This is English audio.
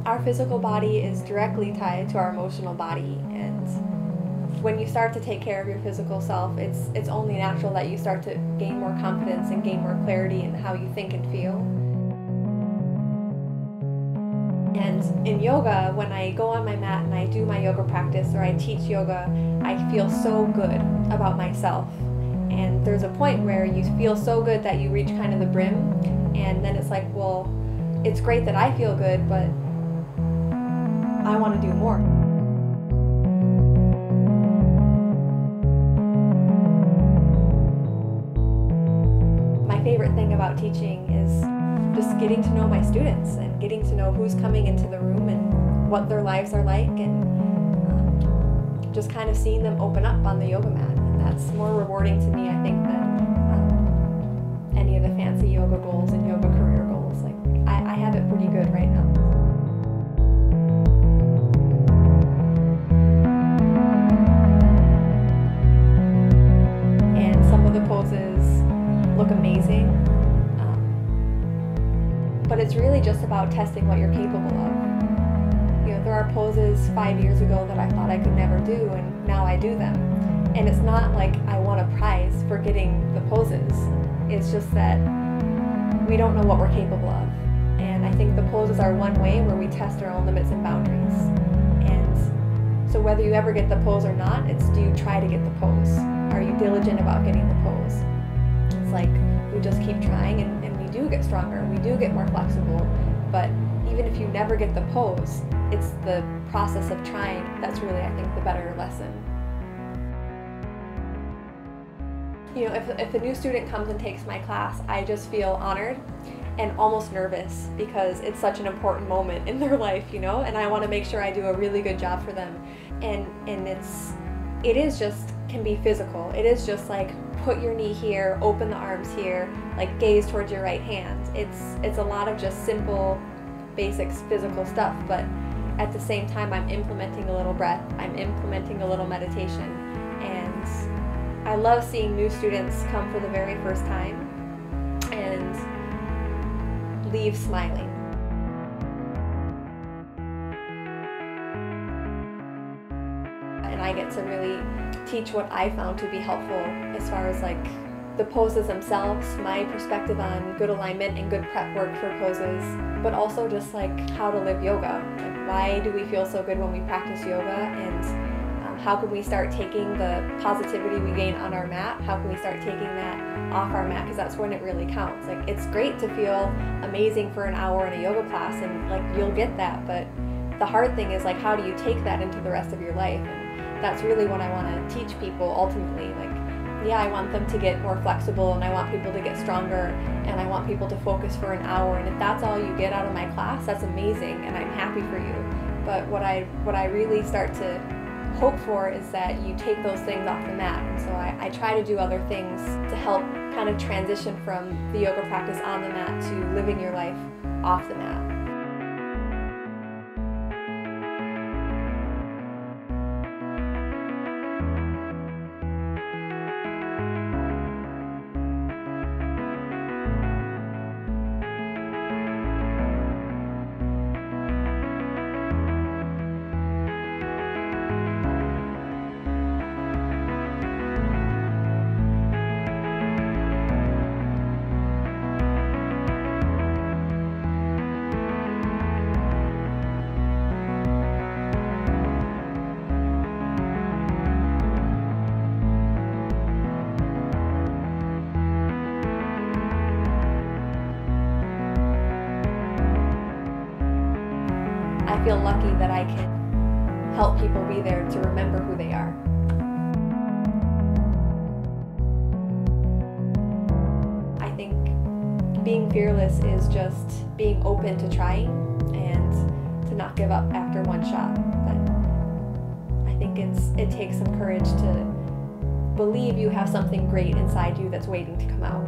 Our physical body is directly tied to our emotional body, and when you start to take care of your physical self, it's only natural that you start to gain more confidence and gain more clarity in how you think and feel. And in yoga, when I go on my mat and I do my yoga practice or I teach yoga, I feel so good about myself. And there's a point where you feel so good that you reach kind of the brim, and then it's like, well, it's great that I feel good, but I want to do more. My favorite thing about teaching is just getting to know my students and getting to know who's coming into the room and what their lives are like, and just kind of seeing them open up on the yoga mat. And that's more rewarding to me, I think, than any of the fancy yoga goals and yoga career goals. Like, I have it pretty good right now. And some of the poses look amazing. But it's really just about testing what you're capable of. You know, there are poses 5 years ago that I thought I could never do, and now I do them. And it's not like I won a prize for getting the poses. It's just that we don't know what we're capable of. And I think the poses are one way where we test our own limits and boundaries. And so whether you ever get the pose or not, it's, do you try to get the pose? Are you diligent about getting the pose? It's like we just keep trying, and we do get stronger, we do get more flexible, but even if you never get the pose, it's the process of trying that's really, I think, the better lesson. You know, if a new student comes and takes my class, I just feel honored and almost nervous because it's such an important moment in their life, you know, and I want to make sure I do a really good job for them. And it is just, can be physical. It is just like, put your knee here, open the arms here, like gaze towards your right hand. It's a lot of just simple, basic physical stuff, but at the same time I'm implementing a little breath, I'm implementing a little meditation, and I love seeing new students come for the very first time and leave smiling. And I get to really teach what I found to be helpful as far as like the poses themselves, my perspective on good alignment and good prep work for poses, but also just like how to live yoga. Like, why do we feel so good when we practice yoga, and how can we start taking the positivity we gain on our mat, how can we start taking that off our mat, because that's when it really counts. Like, it's great to feel amazing for an hour in a yoga class, and like you'll get that, but the hard thing is like, how do you take that into the rest of your life? And that's really what I want to teach people ultimately. Like, yeah, I want them to get more flexible, and I want people to get stronger, and I want people to focus for an hour, and if that's all you get out of my class, that's amazing, and I'm happy for you. But what I really start to hope for is that you take those things off the mat. And so I try to do other things to help kind of transition from the yoga practice on the mat to living your life off the mat. I feel lucky that I can help people be there to remember who they are. I think being fearless is just being open to trying and to not give up after one shot. But I think it takes some courage to believe you have something great inside you that's waiting to come out.